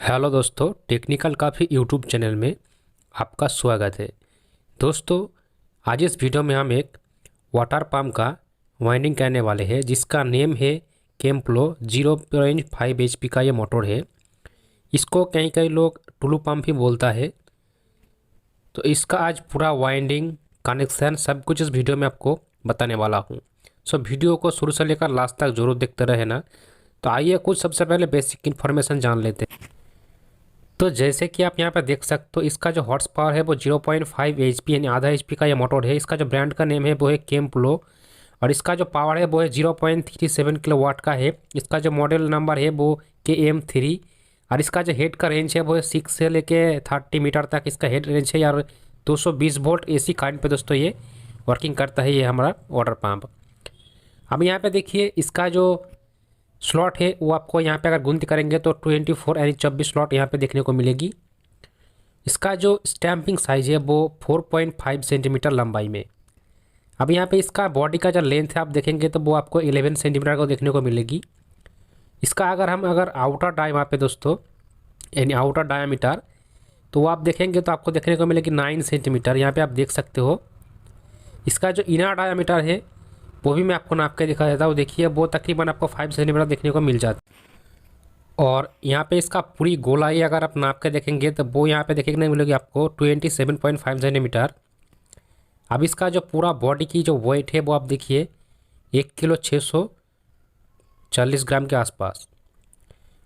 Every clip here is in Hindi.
हेलो दोस्तों, टेक्निकल काफ़ी यूट्यूब चैनल में आपका स्वागत है। दोस्तों, आज इस वीडियो में हम एक वाटर पम्प का वाइंडिंग करने वाले हैं जिसका नेम है कैंप्लो 0.5 HP का ये मोटर है। इसको कई कई लोग टुलू पम्प ही बोलता है। तो इसका आज पूरा वाइंडिंग कनेक्शन सब कुछ इस वीडियो में आपको बताने वाला हूँ। सो वीडियो को शुरू से लेकर लास्ट तक जरूर देखते रहे ना। तो आइए कुछ सबसे पहले बेसिक इन्फॉर्मेशन जान लेते हैं। तो जैसे कि आप यहाँ पर देख सकते हो, इसका जो हॉर्स पावर है वो 0.5 HP यानी आधा HP का ये मोटर है। इसका जो ब्रांड का नेम है वो है कैंप्लो और इसका जो पावर है वो है 0.37 किलोवाट का है। इसका जो मॉडल नंबर है वो KM3 और इसका जो हेड का रेंज है वो है 6 से लेके 30 मीटर तक इसका हेड रेंज है यार। 220 वोल्ट AC करंट पे दोस्तों ये वर्किंग करता है, ये हमारा वाटर पंप। अब यहाँ पे देखिए इसका जो स्लॉट है वो आपको यहाँ पे अगर गुंत करेंगे तो 24 यानी 24 स्लॉट यहाँ पे देखने को मिलेगी। इसका जो स्टैंपिंग साइज है वो 4.5 सेंटीमीटर लंबाई में। अब यहाँ पे इसका बॉडी का जो लेंथ है आप देखेंगे तो वो आपको 11 सेंटीमीटर को देखने को मिलेगी। इसका अगर आउटर डाई वहाँ पे दोस्तों यानी आउटर डायामीटर तो वो आप देखेंगे तो आपको देखने को मिलेगी 9 सेंटीमीटर। यहाँ पर आप देख सकते हो। इसका जो इनर डायामीटर है वो भी मैं आपको नाप के दिखा देता हूँ। देखिए वो तकरीबन आपको 5 सेंटीमीटर देखने को मिल जाता है। और यहाँ पे इसका पूरी गोलाई अगर आप नाप के देखेंगे तो वो यहाँ पे देखने को मिलेगी आपको 27.5 सेंटीमीटर। अब इसका जो पूरा बॉडी की जो वेट है वो आप देखिए 1 किलो 640 ग्राम के आसपास।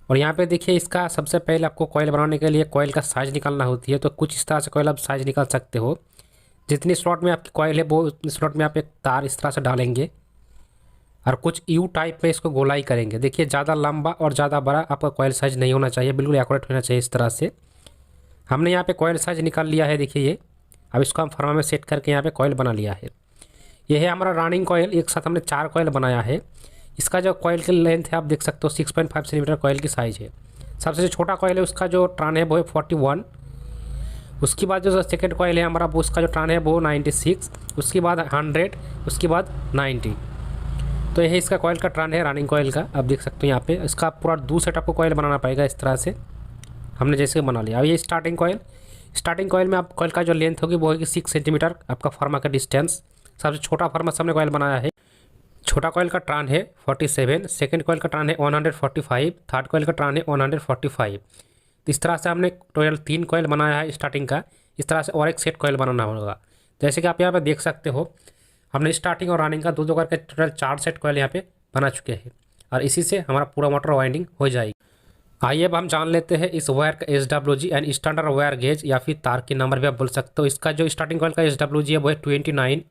और यहाँ पे देखिए इसका सबसे पहले आपको कॉयल बनाने के लिए कॉयल का साइज़ निकालना होती है। तो कुछ इस तरह से कॉयल आप साइज़ निकाल सकते हो। जितनी स्लॉट में आपकी कॉयल है वो उतनी स्लॉट में आप एक तार इस तरह से डालेंगे और कुछ यू टाइप में इसको गोलाई करेंगे। देखिए ज़्यादा लंबा और ज़्यादा बड़ा आपका कॉयल साइज नहीं होना चाहिए, बिल्कुल एक्यूरेट होना चाहिए। इस तरह से हमने यहाँ पे कॉयल साइज निकाल लिया है। देखिए ये अब इसको हम फर्मा में सेट करके यहाँ पे कॉयल बना लिया है। ये है हमारा रनिंग कॉयल। एक साथ हमने 4 कॉयल बनाया है। इसका जो कॉयल की लेंथ है आप देख सकते हो 6.5 सेंटीमीटर कॉयल की साइज़ है। सबसे जो छोटा कॉयल है उसका जो टर्न है वो है 41। उसके बाद जो सेकेंड कॉयल है हमारा वो उसका जो टर्न है वो 96। उसके बाद 100, उसके बाद 90। तो यही इसका कॉयल का टर्न है रनिंग कॉयल का। आप देख सकते हो यहाँ पे इसका पूरा 2 सेट आपको कॉयल बनाना पड़ेगा। इस तरह से हमने जैसे बना लिया। अब ये स्टार्टिंग कॉयल में आप कॉयल का जो लेंथ होगी वो होगी 6 सेंटीमीटर आपका फार्मा का डिस्टेंस। सबसे छोटा फार्मा हमने कॉयल बनाया है। छोटा कॉयल का टर्न है 47, सेकेंड कॉयल का टर्न है 145, थर्ड कॉयल का टर्न है 145। इस तरह से हमने टोटल 3 कॉयल बनाया है स्टार्टिंग का। इस तरह से और एक सेट कॉयल बनाना होगा। जैसे कि आप यहाँ पे देख सकते हो हमने स्टार्टिंग और रनिंग का दो करके टोटल 4 सेट कॉयल यहाँ पे बना चुके हैं और इसी से हमारा पूरा मोटर वाइंडिंग हो जाएगी। आइए अब हम जान लेते हैं इस वायर का SWG यानी स्टैंडर्ड वायर गेज या फिर तार के नंबर भी आप बोल सकते हो। इसका जो स्टार्टिंग कॉयल का SWG है वो है 29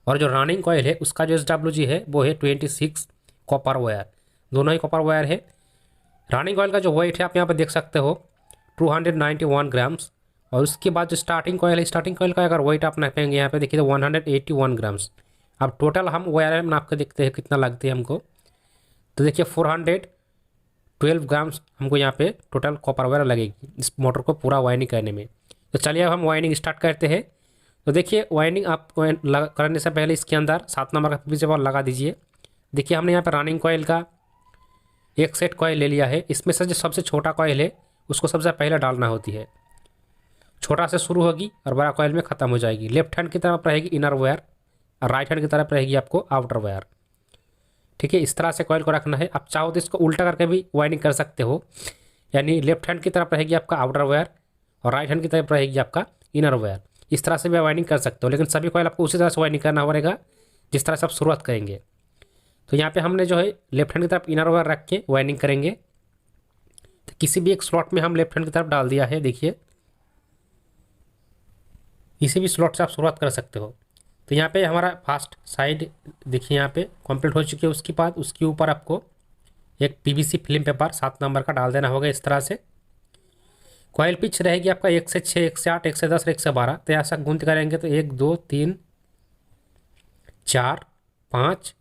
और जो रनिंग कॉयल है उसका जो SWG है वो है 26 कॉपर वायर। दोनों ही कॉपर वायर है। रनिंग कॉयल का जो वेट है आप यहाँ पर देख सकते हो 291 ग्राम्स। और उसके बाद जो स्टार्टिंग कॉयल है, स्टार्टिंग कॉयल का अगर वेट आप नापेंगे यहाँ पे देखिए तो 181 ग्राम्स। अब टोटल हम वायर में नाप के देखते हैं कितना लगते हैं हमको। तो देखिए 412 ग्राम्स हमको यहाँ पे टोटल कॉपर वायर लगेगी इस मोटर को पूरा वाइंडिंग करने में। तो चलिए अब हम वाइंडिंग स्टार्ट करते हैं। तो देखिए वाइंडिंग आप करने से पहले इसके अंदर 7 नंबर का पीछे बॉल लगा दीजिए। देखिए हमने यहाँ पर रनिंग कॉयल का एक सेट कॉयल ले लिया है। इसमें से जो सबसे छोटा कॉयल है उसको सबसे पहले डालना होती है। छोटा से शुरू होगी और बड़ा कॉयल में ख़त्म हो जाएगी। लेफ्ट हैंड की तरफ रहेगी इनर वायर और राइट हैंड की तरफ रहेगी आपको आउटर वायर। ठीक है, इस तरह से कॉयल को रखना है। आप चाहो तो इसको उल्टा करके भी वाइंडिंग कर सकते हो, यानी लेफ्ट हैंड की तरफ रहेगी आपका आउटर वायर और राइट हैंड की तरफ रहेगी आपका इनर वायर। इस तरह से भी वाइंडिंग कर सकते हो, लेकिन सभी कॉयल आपको उसी तरह से वाइंडिंग करना पड़ेगा जिस तरह से आप शुरुआत करेंगे। तो यहाँ पर हमने जो है लेफ्ट हैंड की तरफ इनर वायर रख के वाइंडिंग करेंगे। तो किसी भी एक स्लॉट में हम लेफ्ट हैंड की तरफ डाल दिया है। देखिए किसी भी स्लॉट से आप शुरुआत कर सकते हो। तो यहाँ पे हमारा फर्स्ट साइड देखिए यहाँ पे कंप्लीट हो चुकी है। उसके बाद उसके ऊपर आपको एक PVC फिल्म पेपर 7 नंबर का डाल देना होगा। इस तरह से कॉयल पिच रहेगी आपका 1 से 6, 1 से 8, 1 से 10 और 1 से 12। तो ऐसा गुंत करेंगे तो 1 2 3 4 5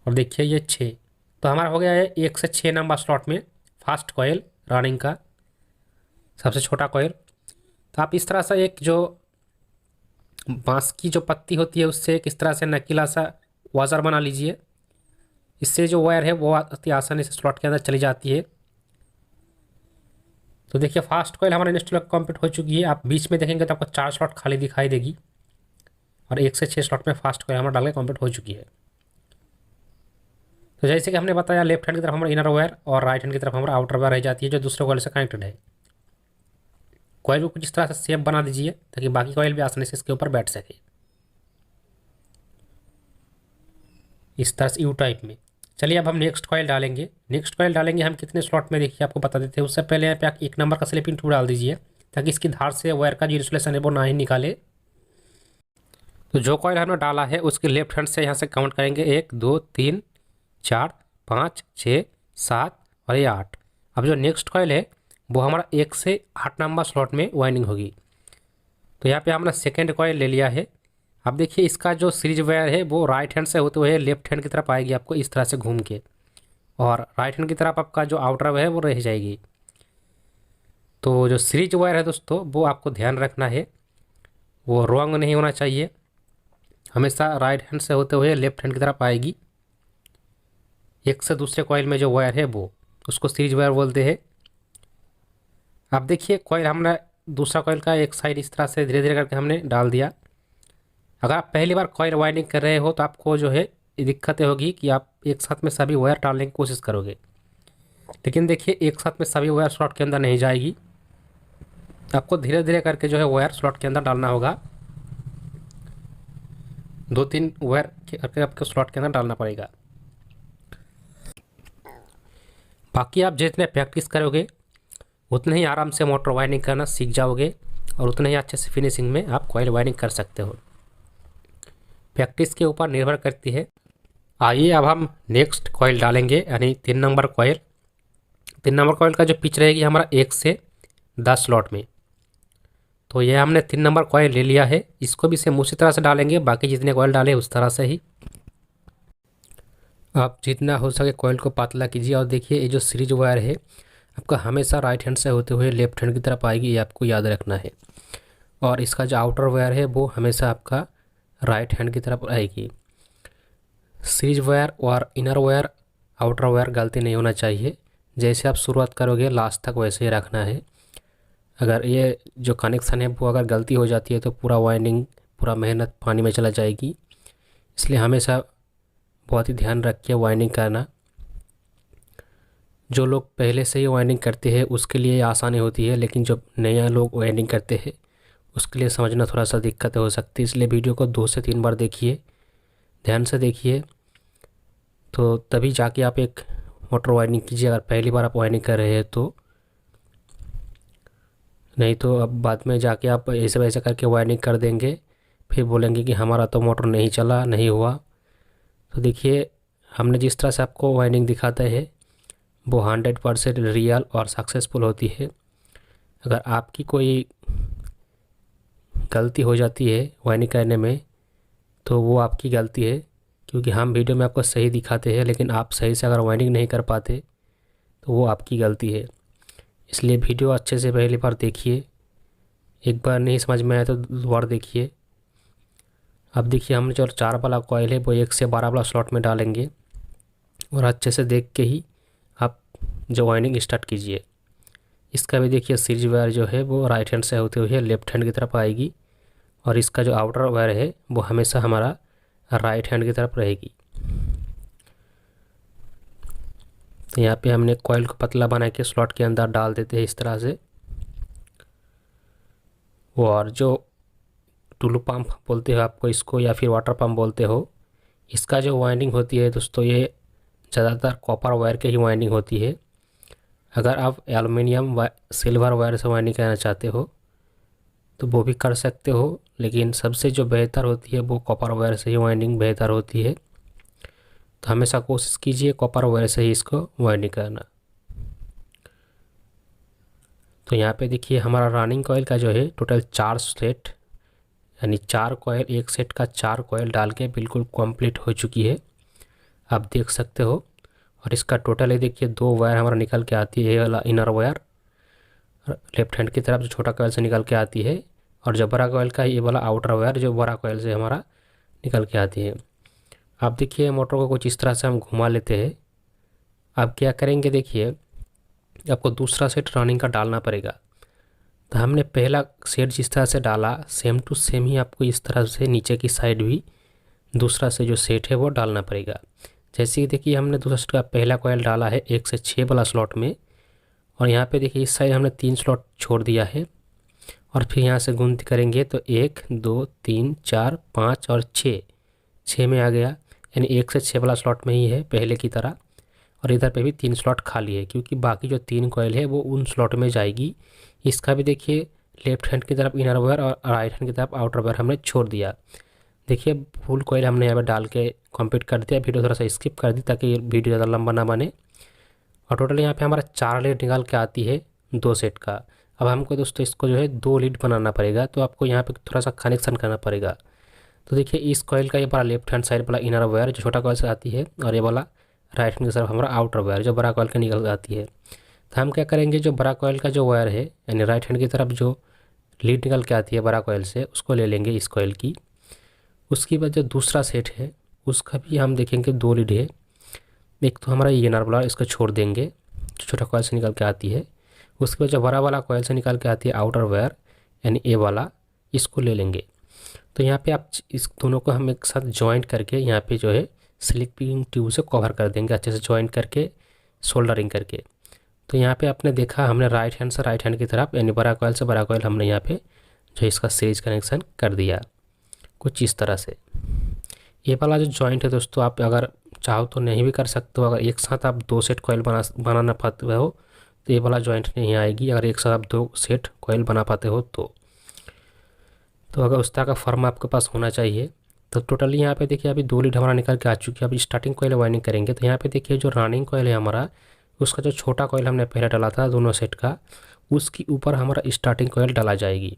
और देखिए ये 6। तो हमारा हो गया है 1 से 6 नंबर स्लॉट में फर्स्ट कॉयल रनिंग का सबसे छोटा कॉयल। तो आप इस तरह से एक जो बांस की जो पत्ती होती है उससे एक इस तरह से नकीला सा वाजर बना लीजिए। इससे जो वायर है वो अति आसानी से स्लॉट के अंदर चली जाती है तो देखिए फास्ट कॉइल हमारा इंस्टॉल कंप्लीट हो चुकी है। आप बीच में देखेंगे तो आपको 4 स्लॉट खाली दिखाई देगी और 1 से 6 स्लॉट में फास्ट कॉइल हमारा डाल के कंप्लीट हो चुकी है। तो जैसे कि हमने बताया लेफ्ट हैंड की तरफ हमारा इनर वायर और राइट हैंड की तरफ हमारा आउटर वायर रह जाती है जो दूसरे कॉइल से कनेक्टेड है। कॉइल को कुछ इस तरह से शेप बना दीजिए ताकि बाकी कॉइल भी आसानी से इसके ऊपर बैठ सके, इस तरह से यू टाइप में। चलिए अब हम नेक्स्ट कॉइल डालेंगे। नेक्स्ट कॉइल डालेंगे हम कितने स्लॉट में देखिए आपको बता देते हैं। उससे पहले यहाँ पे आप 1 नंबर का स्लिपिंग टू डाल दीजिए ताकि इसकी धार से वायर का जो इंसुलेशन है वो ना ही निकाले। तो जो कॉइल हमने डाला है उसके लेफ्ट हैंड से यहाँ से काउंट करेंगे 1 2 3 4 5 6 7 और ये 8। अब जो नेक्स्ट कॉइल है वो हमारा 1 से 8 नंबर स्लॉट में वाइंडिंग होगी। तो यहाँ पे हमने सेकेंड कॉइल ले लिया है। अब देखिए इसका जो सीरीज वायर है वो राइट हैंड से होते हुए लेफ्ट हैंड की तरफ आएगी आपको इस तरह से घूम के, और राइट हैंड की तरफ आपका जो आउटर वायर है वो रह जाएगी। तो जो सीरीज वायर है दोस्तों वो आपको ध्यान रखना है, वो रॉन्ग नहीं होना चाहिए, हमेशा राइट हैंड से होते हुए लेफ्ट हैंड की तरफ आएगी। एक से दूसरे कॉइल में जो वायर है वो उसको सीरीज वायर बोलते हैं। अब देखिए कॉइल हमने दूसरा कॉइल का एक साइड इस तरह से धीरे धीरे करके हमने डाल दिया। अगर आप पहली बार कॉइल वाइंडिंग कर रहे हो तो आपको जो है दिक्कतें होगी कि आप एक साथ में सभी वायर डालने की कोशिश करोगे, लेकिन देखिए एक साथ में सभी वायर स्लॉट के अंदर नहीं जाएगी। आपको धीरे धीरे करके जो है वायर स्लॉट के अंदर डालना होगा, 2-3 वायर करके आपको स्लॉट के अंदर डालना पड़ेगा। बाकी आप जितने प्रैक्टिस करोगे उतने ही आराम से मोटर वाइंडिंग करना सीख जाओगे और उतने ही अच्छे से फिनिशिंग में आप कॉइल वाइंडिंग कर सकते हो। प्रैक्टिस के ऊपर निर्भर करती है। आइए अब हम नेक्स्ट कॉइल डालेंगे, यानी 3 नंबर कॉइल। 3 नंबर कॉइल का जो पिच रहेगी हमारा 1 से 10 स्लॉट में। तो ये हमने 3 नंबर कॉइल ले लिया है, इसको भी सेम उसी तरह से डालेंगे, बाकी जितने कॉइल डाले उस तरह से ही। आप जितना हो सके कॉइल को पतला कीजिए और देखिए ये जो सीरीज वायर है आपका हमेशा राइट हैंड से होते हुए लेफ्ट हैंड की तरफ आएगी, ये आपको याद रखना है। और इसका जो आउटर वायर है वो हमेशा आपका राइट हैंड की तरफ आएगी। सीरीज वायर और इनर वायर आउटर वायर गलती नहीं होना चाहिए। जैसे आप शुरुआत करोगे लास्ट तक वैसे ही रखना है। अगर ये जो कनेक्शन है वो अगर गलती हो जाती है तो पूरा वाइंडिंग पूरा मेहनत पानी में चला जाएगी। इसलिए हमेशा बहुत ही ध्यान रख के वाइंडिंग करना। जो लोग पहले से ही वाइंडिंग करते हैं उसके लिए आसानी होती है, लेकिन जब नया लोग वाइंडिंग करते हैं उसके लिए समझना थोड़ा सा दिक्कत हो सकती है। इसलिए वीडियो को 2 से 3 बार देखिए, ध्यान से देखिए, तो तभी जाके आप एक मोटर वाइंडिंग कीजिए अगर पहली बार आप वाइंडिंग कर रहे हैं तो। नहीं तो अब बाद में जाके आप ऐसे वैसे करके वाइंडिंग कर देंगे, फिर बोलेंगे कि हमारा तो मोटर नहीं चला, नहीं हुआ। तो देखिए हमने जिस तरह से आपको वाइंडिंग दिखाता है वो 100% रियल और सक्सेसफुल होती है। अगर आपकी कोई गलती हो जाती है वाइंडिंग करने में तो वो आपकी गलती है, क्योंकि हम वीडियो में आपको सही दिखाते हैं लेकिन आप सही से अगर वाइंडिंग नहीं कर पाते तो वो आपकी गलती है। इसलिए वीडियो अच्छे से पहली बार देखिए, एक बार नहीं समझ में आया तो दोबारा देखिए। अब देखिए हमने जो 4 वाला कॉइल है वो 1 से 12 वाला स्लॉट में डालेंगे और अच्छे से देख के ही आप जो वाइंडिंग स्टार्ट कीजिए। इसका भी देखिए सीरीज वायर जो है वो राइट हैंड से होते हुए लेफ्ट हैंड की तरफ आएगी और इसका जो आउटर वायर है वो हमेशा हमारा राइट हैंड की तरफ रहेगी। तो यहाँ पे हमने कॉइल को पतला बना के स्लॉट के अंदर डाल देते हैं इस तरह से। और जो टुलू पंप बोलते हो आपको इसको या फिर वाटर पंप बोलते हो, इसका जो वाइंडिंग होती है दोस्तों ये ज़्यादातर कॉपर वायर के ही वाइंडिंग होती है। अगर आप एलुमिनियम व सिल्वर वायर से वाइंडिंग करना चाहते हो तो वो भी कर सकते हो, लेकिन सबसे जो बेहतर होती है वो कॉपर वायर से ही वाइंडिंग बेहतर होती है। तो हमेशा कोशिश कीजिए कॉपर वायर से ही इसको वाइंडिंग करना। तो यहाँ पे देखिए हमारा रनिंग कॉइल का जो है टोटल 4 सेट, यानी 4 कॉइल, एक सेट का 4 कॉइल डाल के बिल्कुल कंप्लीट हो चुकी है, आप देख सकते हो। और इसका टोटल है देखिए 2 वायर हमारा निकल के आती है, ये वाला इनर वायर लेफ्ट हैंड की तरफ जो छोटा कॉइल से निकल के आती है, और जो बड़ा कॉइल का ये वाला आउटर वायर जो बड़ा कॉइल से हमारा निकल के आती है। आप देखिए मोटर को कुछ इस तरह से हम घुमा लेते हैं। अब क्या करेंगे देखिए, आपको दूसरा सेट रनिंग का डालना पड़ेगा। तो हमने पहला सेट जिस तरह से डाला सेम टू सेम ही आपको इस तरह से नीचे की साइड भी दूसरा से जो सेट है वो डालना पड़ेगा। जैसे कि देखिए हमने दूसरा सेट का पहला कॉयल डाला है 1 से 6 वाला स्लॉट में, और यहाँ पे देखिए इस साइड हमने 3 स्लॉट छोड़ दिया है, और फिर यहाँ से गिनती करेंगे तो 1 2 3 4 5 और 6 में आ गया, यानी 1 से 6 वाला स्लॉट में ही है पहले की तरह। और इधर पे भी 3 स्लॉट खाली है क्योंकि बाकी जो 3 कॉयल है वो उन स्लॉट में जाएगी। इसका भी देखिए लेफ्ट हैंड की तरफ इनर वायर और राइट हैंड की तरफ आउटर वायर हमने छोड़ दिया। देखिए फुल कॉयल हमने यहाँ पर डाल के कंप्लीट कर दिया। वीडियो थोड़ा सा स्किप कर दी ताकि वीडियो ज़्यादा लंबा ना बने। और टोटल यहाँ पे हमारा 4 लीड निकाल के आती है 2 सेट का। अब हमको दोस्तों इसको जो है 2 लीड बनाना पड़ेगा, तो आपको यहाँ पे थोड़ा सा कनेक्शन करना पड़ेगा। तो देखिए इस कॉयल का ये बड़ा लेफ्ट हैंड साइड वाला इनर वायर जो छोटा कॉयल से आती है, और ये वाला राइट हैंड की तरफ हमारा आउटर वायर जो बड़ा कॉयल के निकल आती है। तो हम क्या करेंगे, जो बड़ा कॉयल का जो वायर है यानी राइट हैंड की तरफ जो लीड निकल के आती है बड़ा कॉयल से, उसको ले लेंगे इस कॉयल की। उसके बाद जो दूसरा सेट है उसका भी हम देखेंगे 2 लीड है। एक तो हमारा ये इनर वाला इसको छोड़ देंगे जो छोटा कॉयल से निकल के आती है। उसके बाद जो बड़ा वाला कॉयल से निकल के आती है आउटर वायर यानी ए वाला, इसको ले लेंगे। तो यहाँ पे आप इस दोनों को हम एक साथ जॉइंट करके यहाँ पे जो है स्लिपिंग ट्यूब से कवर कर देंगे, अच्छे से जॉइंट करके सोल्डरिंग करके। तो यहाँ पे आपने देखा हमने राइट हैंड से राइट हैंड की तरफ यानी बड़ा कॉयल से बड़ा कॉयल हमने यहाँ पे जो इसका सीरीज कनेक्शन कर दिया कुछ इस तरह से। ये वाला जो जॉइंट है दोस्तों आप अगर चाहो तो नहीं भी कर सकते हो। अगर एक साथ आप 2 सेट कॉयल बनाना पाते हो तो ये वाला जॉइंट नहीं आएगी। अगर एक साथ आप 2 सेट कॉयल बना पाते हो तो अगर उस तरह का फॉर्म आपके पास होना चाहिए। तो टोटली यहाँ पे देखिए अभी 2 लीड हमारा निकल के आ चुकी है। अभी स्टार्टिंग कॉयल वाइंडिंग करेंगे तो यहाँ पे देखिए जो रनिंग कॉयल है हमारा, उसका जो छोटा कॉयल हमने पहले डाला था दोनों सेट का, उसके ऊपर हमारा स्टार्टिंग कॉयल डाला जाएगी।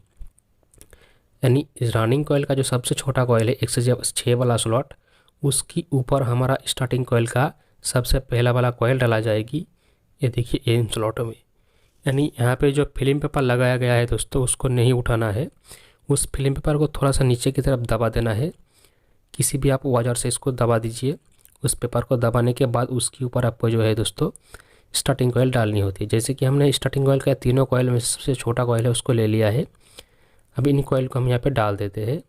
यानी रनिंग कॉयल का जो सबसे छोटा कॉयल है 1 से 6 वाला स्लॉट, उसकी ऊपर हमारा स्टार्टिंग कॉयल का सबसे पहला वाला कॉयल डाला जाएगी। ये देखिए इन स्लॉटों में, यानी यहाँ पे जो फिल्म पेपर लगाया गया है दोस्तों उसको नहीं उठाना है। उस फिल्म पेपर को थोड़ा सा नीचे की तरफ दबा देना है। किसी भी आप औजार से इसको दबा दीजिए। उस पेपर को दबाने के बाद उसके ऊपर आपको जो है दोस्तों स्टार्टिंग कॉयल डालनी होती है। जैसे कि हमने स्टार्टिंग कॉयल का तीनों कॉयल में सबसे छोटा कॉयल है उसको ले लिया है। अब इन कॉयल को हम यहाँ पे डाल देते हैं।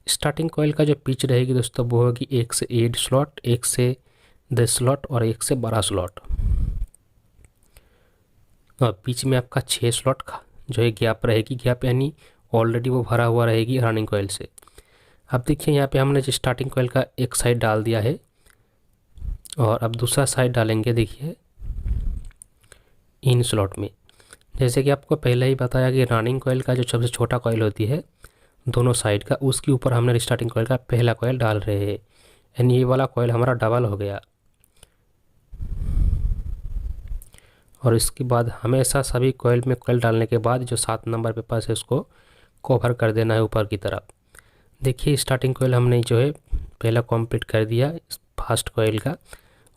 स्टार्टिंग कॉयल का जो पिच रहेगी दोस्तों वो होगी 1 से 8 स्लॉट, 1 से 10 स्लॉट और 1 से 12 स्लॉट। और बीच में आपका 6 स्लॉट जो है गैप रहेगी। गैप यानी ऑलरेडी वो भरा हुआ रहेगी रनिंग कॉयल से। अब देखिए यहाँ पे हमने जो स्टार्टिंग कॉयल का एक साइड डाल दिया है और अब दूसरा साइड डालेंगे देखिए इन स्लॉट में। जैसे कि आपको पहले ही बताया कि रनिंग कॉयल का जो सबसे छोटा कॉयल होती है दोनों साइड का, उसके ऊपर हमने स्टार्टिंग कॉयल का पहला कॉयल डाल रहे हैं, यानी ये वाला कॉयल हमारा डबल हो गया। और इसके बाद हमेशा सभी कॉयल में कॉयल डालने के बाद जो 7 नंबर पेपर है उसको कवर कर देना है ऊपर की तरफ। देखिए स्टार्टिंग कॉयल हमने जो है पहला कंप्लीट कर दिया फर्स्ट कॉयल का।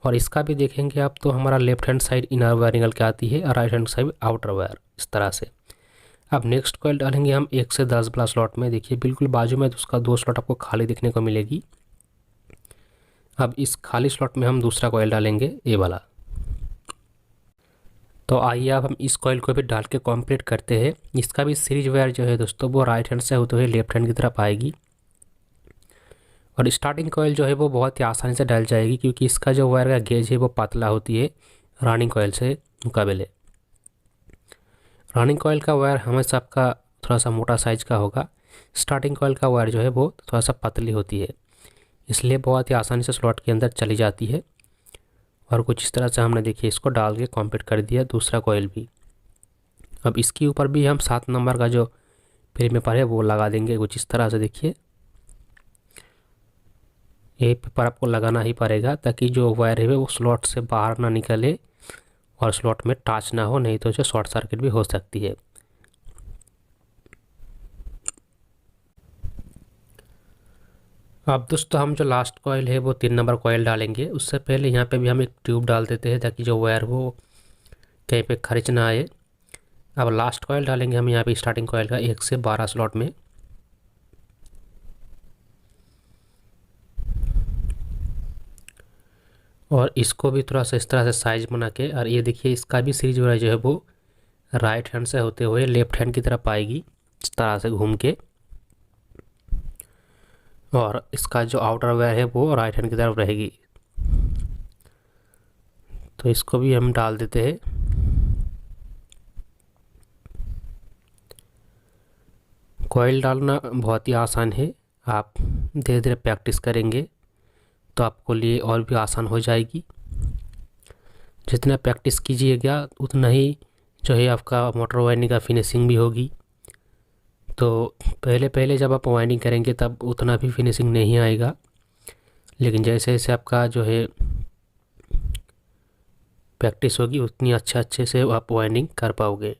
और इसका भी देखेंगे आप तो हमारा left hand side inner wire निकल के आती है और right hand side outer wire इस तरह से। अब नेक्स्ट कॉयल डालेंगे हम 1 से 10 वाला स्लॉट में। देखिए बिल्कुल बाजू में उसका 2 स्लॉट आपको खाली देखने को मिलेगी। अब इस खाली स्लॉट में हम दूसरा कॉयल डालेंगे ये वाला। तो आइए अब हम इस कॉयल को भी डाल के कंप्लीट करते हैं। इसका भी सीरीज वायर जो है दोस्तों वो राइट हैंड से होते हुए लेफ्ट हैंड की तरफ आएगी। और स्टार्टिंग कॉयल जो है वो बहुत ही आसानी से डल जाएगी क्योंकि इसका जो वायर का गेज है वो पतला होती है रनिंग कॉयल से मुकाबले। रनिंग कॉयल का वायर हमेशा आपका थोड़ा सा मोटा साइज का होगा। स्टार्टिंग कॉयल का वायर जो है वो थोड़ा सा पतली होती है, इसलिए बहुत ही आसानी से स्लॉट के अंदर चली जाती है। और कुछ इस तरह से हमने देखिए इसको डाल के कंप्लीट कर दिया दूसरा कॉयल भी। अब इसके ऊपर भी हम 7 नंबर का जो फिल्म पेपर है वो लगा देंगे कुछ इस तरह से। देखिए ये पेपर आपको लगाना ही पड़ेगा ताकि जो वायर है वो स्लॉट से बाहर ना निकले और स्लॉट में टच ना हो, नहीं तो जो शॉर्ट सर्किट भी हो सकती है। अब दोस्तों हम जो लास्ट कॉयल है वो 3 नंबर कॉयल डालेंगे। उससे पहले यहाँ पे भी हम एक ट्यूब डाल देते हैं ताकि जो वायर वो कहीं पे खर्च ना आए। अब लास्ट कॉयल डालेंगे हम यहाँ पे स्टार्टिंग कॉयल का 1 से 12 स्लॉट में। और इसको भी थोड़ा सा इस तरह से साइज बना के, और ये देखिए इसका भी सीरीज वायर जो है वो राइट हैंड से होते हुए लेफ्ट हैंड की तरफ आएगी इस तरह से घूम के, और इसका जो आउटर वायर है वो राइट हैंड की तरफ रहेगी। तो इसको भी हम डाल देते हैं। कॉइल डालना बहुत ही आसान है, आप धीरे धीरे प्रैक्टिस करेंगे तो आपको लिए और भी आसान हो जाएगी। जितना प्रैक्टिस कीजिएगा उतना ही जो है आपका मोटर वाइंडिंग का फिनिशिंग भी होगी। तो पहले पहले जब आप वाइंडिंग करेंगे तब उतना भी फिनिशिंग नहीं आएगा, लेकिन जैसे जैसे आपका जो है प्रैक्टिस होगी उतनी अच्छे से आप वाइंडिंग कर पाओगे।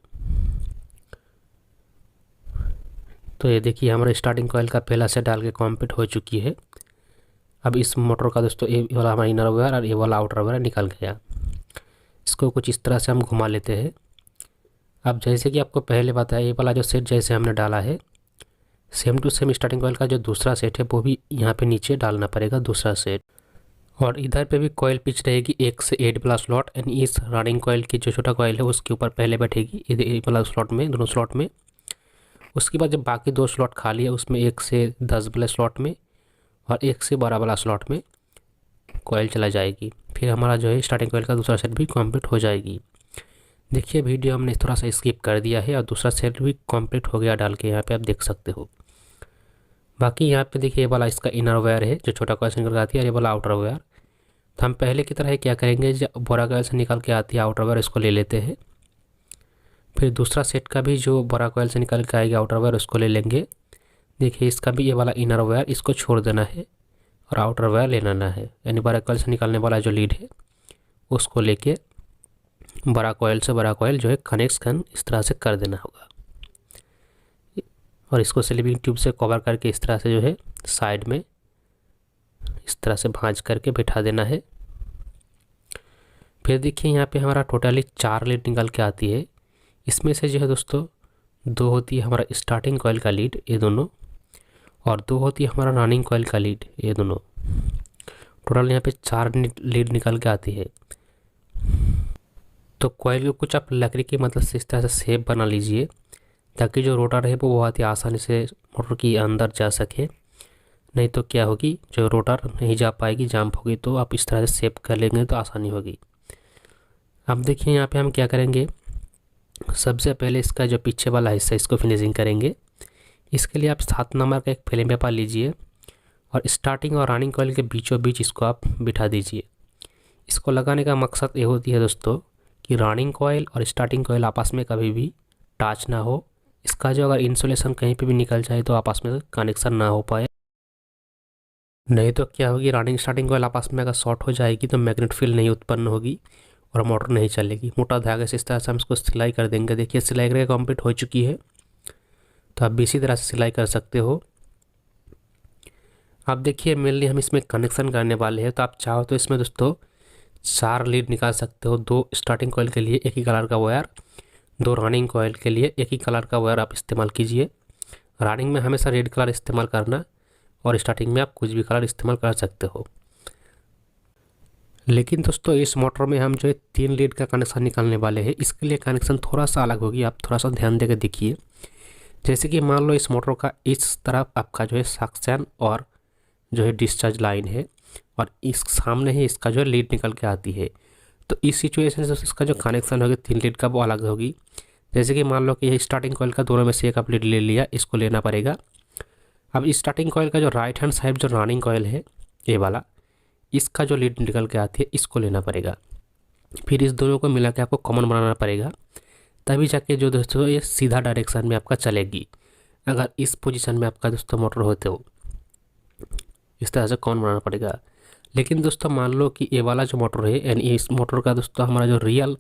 तो ये देखिए हमारा स्टार्टिंग कॉइल का पहला सेट डाल के कंप्लीट हो चुकी है। अब इस मोटर का दोस्तों ये वाला हमारा इनर वायर और ये वाला आउटर वायर निकल गया। इसको कुछ इस तरह से हम घुमा लेते हैं। अब जैसे कि आपको पहले बताया, ये वाला जो सेट जैसे हमने डाला है, same to same starting coil का जो दूसरा सेट है वो भी यहाँ पे नीचे डालना पड़ेगा, दूसरा सेट। और इधर पे भी कॉइल पिच रहेगी 1 से 8 वाला स्लॉट, यानी इस रनिंग कॉइल की जो छोटा कॉइल है उसके ऊपर पहले बैठेगी ये वाला स्लॉट में, दोनों स्लॉट में। उसके बाद जब बाकी 2 स्लॉट खाली है उसमें 1 से 10 वाले स्लॉट में और 1 से 12 वाला स्लॉट में कॉइल चला जाएगी। फिर हमारा जो है स्टार्टिंग कॉइल का दूसरा सेट भी कंप्लीट हो जाएगी। देखिए वीडियो हमने थोड़ा सा स्किप कर दिया है और दूसरा सेट भी कंप्लीट हो गया डाल के, यहाँ पे आप देख सकते हो। बाकी यहाँ पे देखिए ये वाला इसका इनर वायर है जो छोटा कॉइल से निकल के आती है, और ये वाला आउटर वायर। तो हम पहले की तरह क्या करेंगे, जब बड़ा कॉइल से निकल के आती है आउटर वायर, इसको ले लेते हैं। फिर दूसरा सेट का भी जो बड़ा कॉइल से निकल के आएगी आउटर वायर उसको ले लेंगे। देखिए इसका भी ये वाला इनर वायर इसको छोड़ देना है और आउटर वायर ले लेना है, यानी बड़ा कॉइल से निकलने वाला जो लीड है उसको लेके बड़ा कॉइल से बड़ा कॉइल जो है कनेक्शन इस तरह से कर देना होगा। और इसको स्लीपिंग ट्यूब से कवर करके इस तरह से जो है साइड में इस तरह से भांज करके बैठा देना है। फिर देखिए यहाँ पे हमारा टोटली 4 लीड निकल के आती है। इसमें से जो है दोस्तों 2 होती है हमारा स्टार्टिंग कॉइल का लीड, ये दोनों, और 2 होती है हमारा रनिंग कॉइल का लीड, ये दोनों। टोटल यहाँ पे 4 लीड निकल के आती है। तो कॉइल को कुछ आप लकड़ी की मदद से इस तरह से शेप बना लीजिए ताकि जो रोटर है वो बहुत ही आसानी से मोटर की अंदर जा सके। नहीं तो क्या होगी, जो रोटर नहीं जा पाएगी, जंप होगी, तो आप इस तरह से शेप कर लेंगे तो आसानी होगी। अब देखिए यहाँ पे हम क्या करेंगे, सबसे पहले इसका जो पीछे वाला हिस्सा इसको फिनिशिंग करेंगे। इसके लिए आप 7 नंबर का एक फ्लेम पेपर लीजिए और स्टार्टिंग और रनिंग कॉइल के बीचों बीच इसको आप बिठा दीजिए। इसको लगाने का मकसद ये होती है दोस्तों कि रनिंग कॉइल और स्टार्टिंग कॉइल आपस में कभी भी टच ना हो। इसका जो अगर इंसुलेशन कहीं पे भी निकल जाए तो आपस में कनेक्शन ना हो पाए। नहीं तो क्या होगी, रनिंग स्टार्टिंग कॉइल आपस में अगर शॉर्ट हो जाएगी तो मैग्नेट फील्ड नहीं उत्पन्न होगी और मोटर नहीं चलेगी। मोटा धागे से इस तरह से हम इसको सिलाई कर देंगे। देखिए सिलाई करके कंप्लीट हो चुकी है, तो आप भी इसी तरह से सिलाई कर सकते हो। अब देखिए मेनली हम इसमें कनेक्शन करने वाले हैं, तो आप चाहो तो इसमें दोस्तों 4 लीड निकाल सकते हो। 2 स्टार्टिंग कॉइल के लिए एक ही कलर का वायर, 2 रनिंग कॉइल के लिए एक ही कलर का वायर आप इस्तेमाल कीजिए। रनिंग में हमेशा रेड कलर इस्तेमाल करना और स्टार्टिंग में आप कुछ भी कलर इस्तेमाल कर सकते हो। लेकिन दोस्तों इस मोटर में हम जो है 3 लीड का कनेक्शन निकालने वाले हैं। इसके लिए कनेक्शन थोड़ा सा अलग होगी, आप थोड़ा सा ध्यान देकर देखिए। जैसे कि मान लो इस मोटर का इस तरफ आपका जो है सक्शन और जो है डिस्चार्ज लाइन है और इस सामने ही इसका जो है लीड निकल के आती है। तो इस सिचुएशन से इसका जो कनेक्शन होगी 3 लीड का वो अलग होगी। जैसे कि मान लो कि ये स्टार्टिंग कॉइल का दोनों में से एक आप लीड ले लिया, इसको लेना पड़ेगा। अब इस स्टार्टिंग कॉइल का जो राइट हैंड साइड जो रनिंग कॉइल है ये वाला, इसका जो लीड निकल के आती है इसको लेना पड़ेगा। फिर इस दोनों को मिला के आपको कॉमन बनाना पड़ेगा, तभी जाके जो दोस्तों ये सीधा डायरेक्शन में आपका चलेगी। अगर इस पोजीशन में आपका दोस्तों मोटर होते हो इस तरह से कॉमन बनाना पड़ेगा। लेकिन दोस्तों मान लो कि ये वाला जो मोटर है, यानी इस मोटर का दोस्तों हमारा जो रियल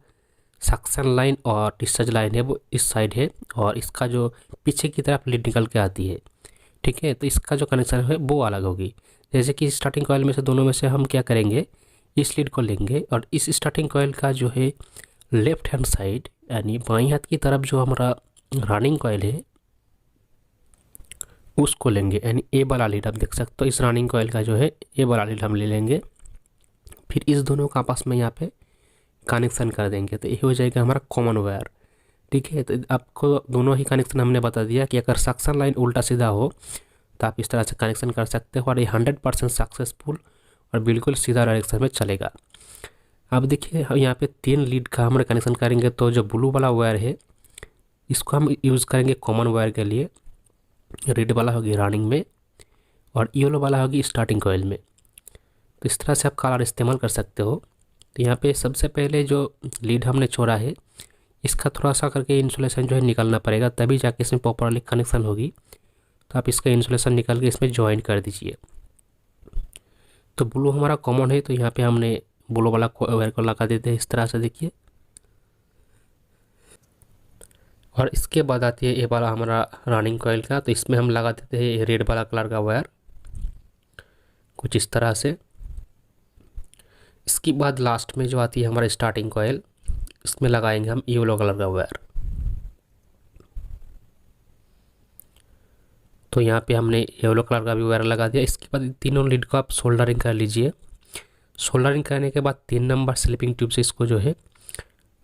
सक्शन लाइन और डिस्चार्ज लाइन है वो इस साइड है और इसका जो पीछे की तरफ लीड निकल के आती है, ठीक है। तो इसका जो कनेक्शन है वो अलग होगी। जैसे कि स्टार्टिंग कॉइल में से दोनों में से हम क्या करेंगे, इस लीड को लेंगे और इस स्टार्टिंग कॉइल का जो है लेफ्ट हैंड साइड यानी बाईं हाथ की तरफ जो हमारा रनिंग कॉइल है उसको लेंगे, यानी ए वाला लीड आप देख सकते हो। इस रनिंग कॉइल का जो है ए वाला लीड हम ले लेंगे। फिर इस दोनों का आपस में यहाँ पे कनेक्शन कर देंगे, तो ये हो जाएगा हमारा कॉमन वायर। ठीक है, तो आपको दोनों ही कनेक्शन हमने बता दिया कि अगर सक्शन लाइन उल्टा सीधा हो तो आप इस तरह से कनेक्शन कर सकते हो और ये 100% सक्सेसफुल और बिल्कुल सीधा डायरेक्शन में चलेगा। अब देखिए यहाँ पे 3 लीड का हम कनेक्शन करेंगे, तो जो ब्लू वाला वायर है इसको हम यूज़ करेंगे कॉमन वायर के लिए, रेड वाला होगी रनिंग में और येलो वाला होगी स्टार्टिंग कॉइल में। तो इस तरह से आप कलर इस्तेमाल कर सकते हो। तो यहाँ पे सबसे पहले जो लीड हमने छोड़ा है इसका थोड़ा सा करके इंसुलेशन जो है निकालना पड़ेगा, तभी जाके इसमें प्रॉपरली कनेक्शन होगी। तो आप इसका इंसुलेशन निकाल के इसमें ज्वाइन कर दीजिए। तो ब्लू हमारा कॉमन है, तो यहाँ पे हमने ब्लू वाला वायर को लगा देते हैं इस तरह से, देखिए। और इसके बाद आती है ये वाला हमारा रनिंग कॉइल का, तो इसमें हम लगा देते हैं रेड वाला कलर का वायर कुछ इस तरह से। इसके बाद लास्ट में जो आती है हमारा स्टार्टिंग कॉइल, इसमें लगाएंगे हम येलो कलर का वायर। तो यहाँ पे हमने येलो कलर का भी वायर लगा दिया। इसके बाद तीनों लीड को आप सोल्डरिंग कर लीजिए। सोल्डरिंग करने के बाद 3 नंबर स्लिपिंग ट्यूब से इसको जो है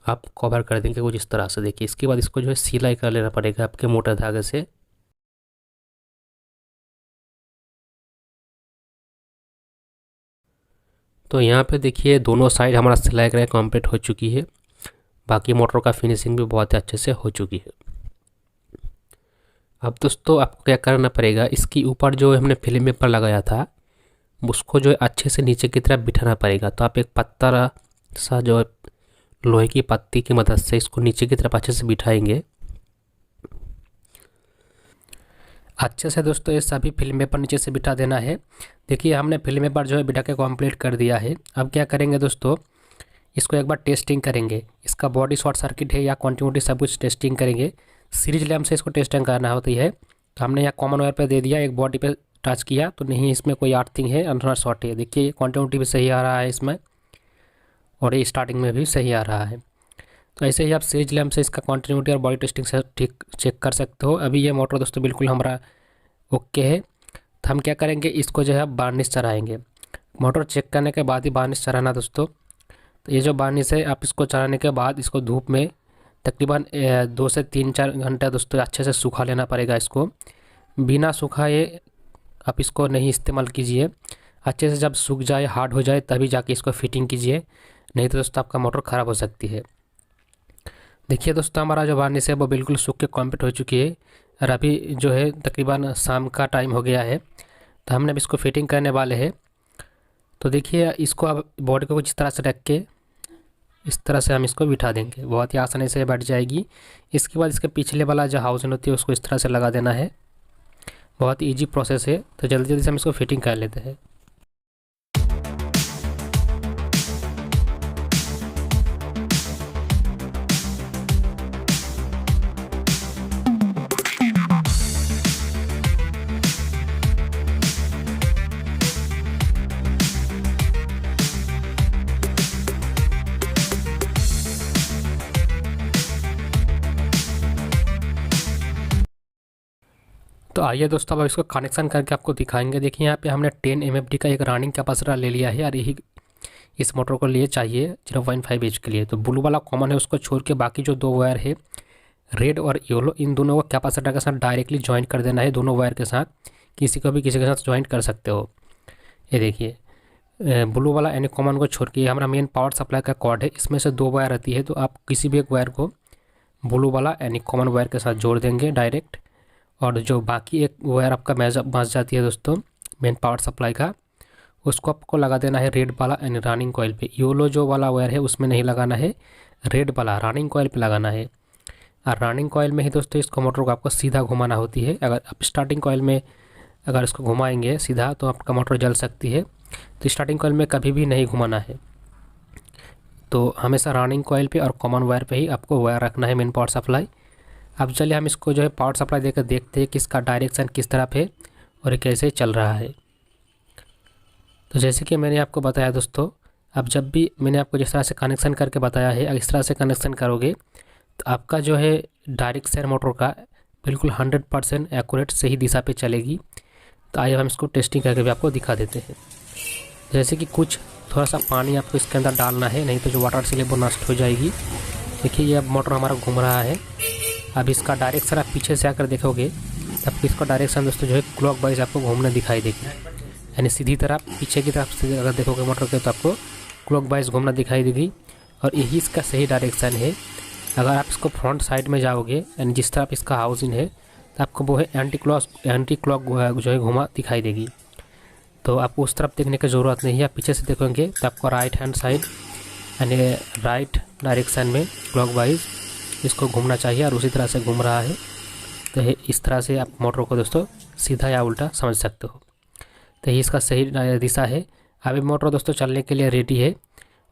आप कवर कर देंगे कुछ इस तरह से, देखिए। इसके बाद इसको जो है सिलाई कर लेना पड़ेगा आपके मोटे धागे से। तो यहाँ पे देखिए दोनों साइड हमारा सिलाई कराई कंप्लीट हो चुकी है। बाकी मोटर का फिनिशिंग भी बहुत अच्छे से हो चुकी है। अब दोस्तों आपको क्या करना पड़ेगा, इसके ऊपर जो हमने फिल्म पेपर लगाया था उसको जो है अच्छे से नीचे की तरफ बिठाना पड़ेगा। तो आप एक पत्थर सा जो है लोहे की पत्ती की मदद से इसको नीचे की तरफ अच्छे से बिठाएंगे अच्छे से। दोस्तों ये सभी फिल्म पेपर नीचे से बिठा देना है। देखिए हमने फिल्म पेपर जो है बिठा के कंप्लीट कर दिया है। अब क्या करेंगे दोस्तों, इसको एक बार टेस्टिंग करेंगे। इसका बॉडी शॉर्ट सर्किट है या कंटिन्यूटी सब कुछ टेस्टिंग करेंगे। सीरीज लैम्प से इसको टेस्टिंग करना होती है। तो हमने यहाँ कॉमन वायर पे दे दिया, एक बॉडी पे टच किया तो नहीं इसमें कोई अर्थिंग है, अंदर शॉर्ट है। देखिए कंटिन्यूटी भी सही आ रहा है इसमें और ये स्टार्टिंग में भी सही आ रहा है। तो ऐसे ही आप सीरीज लैम्प से इसका कंटिन्यूटी और बॉडी टेस्टिंग से ठीक चेक कर सकते हो। अभी ये मोटर दोस्तों बिल्कुल हमारा ओके है। तो हम क्या करेंगे, इसको जो है बार्निश चढ़ाएंगे। मोटर चेक करने के बाद ही बार्निश चढ़ाना दोस्तों। तो ये जो बार्निश है आप इसको चढ़ाने के बाद इसको धूप में तकरीबन 2 से 3-4 घंटे दोस्तों अच्छे से सूखा लेना पड़ेगा। इसको बिना सूखाए आप इसको नहीं इस्तेमाल कीजिए। अच्छे से जब सूख जाए, हार्ड हो जाए, तभी जाके इसको फिटिंग कीजिए, नहीं तो दोस्तों आपका मोटर ख़राब हो सकती है। देखिए दोस्तों हमारा जो वार्निश है वो बिल्कुल सूख के कंप्लीट हो चुकी है और अभी जो है तकरीबन शाम का टाइम हो गया है। तो हमने अब इसको फिटिंग करने वाले हैं। तो देखिए इसको अब बॉडी को कुछ इस तरह से रख के इस तरह से हम इसको बिठा देंगे, बहुत ही आसानी से बैठ जाएगी। इसके बाद इसके पिछले वाला जो हाउसिंग होती है उसको इस तरह से लगा देना है। बहुत ही ईजी प्रोसेस है। तो जल्दी जल्दी से हम इसको फिटिंग कर लेते हैं। तो आइए दोस्तों अब इसको कनेक्शन करके आपको दिखाएंगे। देखिए यहाँ पे हमने 10 MFD का एक रनिंग कैपेसिटर ले लिया है और यही इस मोटर को लिए चाहिए 0.5 इंच के लिए। तो ब्लू वाला कॉमन है, उसको छोड़ के बाकी जो 2 वायर है रेड और येलो, इन दोनों को कैपेसिटर के साथ डायरेक्टली ज्वाइन कर देना है। दोनों वायर के साथ किसी को भी किसी के साथ ज्वाइन कर सकते हो। ये देखिए ब्लू वाला यानी कॉमन को छोड़ के हमारा मेन पावर सप्लाई का कॉर्ड है, इसमें से 2 वायर रहती है। तो आप किसी भी एक वायर को ब्लू वाला यानी कॉमन वायर के साथ जोड़ देंगे डायरेक्ट, और जो बाकी एक वायर आपका बच जाती है दोस्तों मेन पावर सप्लाई का, उसको आपको लगा देना है रेड वाला यानी रनिंग कॉइल पे। येलो जो वाला वायर है उसमें नहीं लगाना है, रेड वाला रनिंग कॉइल पे लगाना है। और रनिंग कॉइल में ही दोस्तों इसको मोटर को आपको सीधा घुमाना होती है। अगर आप स्टार्टिंग कॉइल में अगर इसको घुमाएंगे सीधा तो आपका मोटर जल सकती है। तो स्टार्टिंग कॉइल में कभी भी नहीं घुमाना है। तो हमेशा रनिंग कॉइल पे और कॉमन वायर पे ही आपको वायर रखना है मेन पावर सप्लाई। अब चलिए हम इसको जो है पावर सप्लाई देकर देखते हैं कि इसका डायरेक्शन किस तरफ है और कैसे चल रहा है। तो जैसे कि मैंने आपको बताया दोस्तों, अब जब भी मैंने आपको जिस तरह से कनेक्शन करके बताया है इस तरह से कनेक्शन करोगे तो आपका जो है डायरेक्शन मोटर का बिल्कुल 100% एक्यूरेट सही दिशा पे चलेगी। तो आइए हम इसको टेस्टिंग करके भी आपको दिखा देते हैं। जैसे कि कुछ थोड़ा सा पानी आपको इसके अंदर डालना है, नहीं तो जो वाटर सील है वो नष्ट हो जाएगी। देखिए ये अब मोटर हमारा घूम रहा है। अब इसका डायरेक्शन आप पीछे से आकर देखोगे तब इसका डायरेक्शन दोस्तों जो है क्लॉक वाइज आपको घूमने दिखाई देगी, यानी सीधी तरह पीछे की तरफ से अगर देखोगे मोटर के तो आपको क्लॉक वाइज घूमना दिखाई देगी, और यही इसका सही डायरेक्शन है। अगर आप इसको फ्रंट साइड में जाओगे यानी जिस तरफ इसका हाउसिंग है तो आपको वो है एंटी क्लॉक जो है घुमा दिखाई देगी। तो आपको उस तरफ देखने की ज़रूरत नहीं है, आप पीछे से देखोगे तो आपको राइट हैंड साइड यानी राइट डायरेक्शन में क्लॉक वाइज इसको घूमना चाहिए, और उसी तरह से घूम रहा है। तो इस तरह से आप मोटर को दोस्तों सीधा या उल्टा समझ सकते हो। तो ये इसका सही दिशा है। अभी मोटर दोस्तों चलने के लिए रेडी है,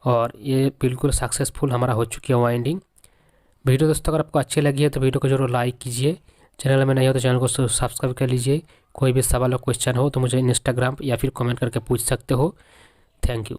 और ये बिल्कुल सक्सेसफुल हमारा हो चुकी है वाइंडिंग। वीडियो दोस्तों अगर आपको अच्छी लगी है तो वीडियो को जरूर लाइक कीजिए, चैनल में नहीं हो तो चैनल को सब्सक्राइब कर लीजिए। कोई भी सवाल और क्वेश्चन हो तो मुझे इंस्टाग्राम या फिर कमेंट करके पूछ सकते हो। Thank you.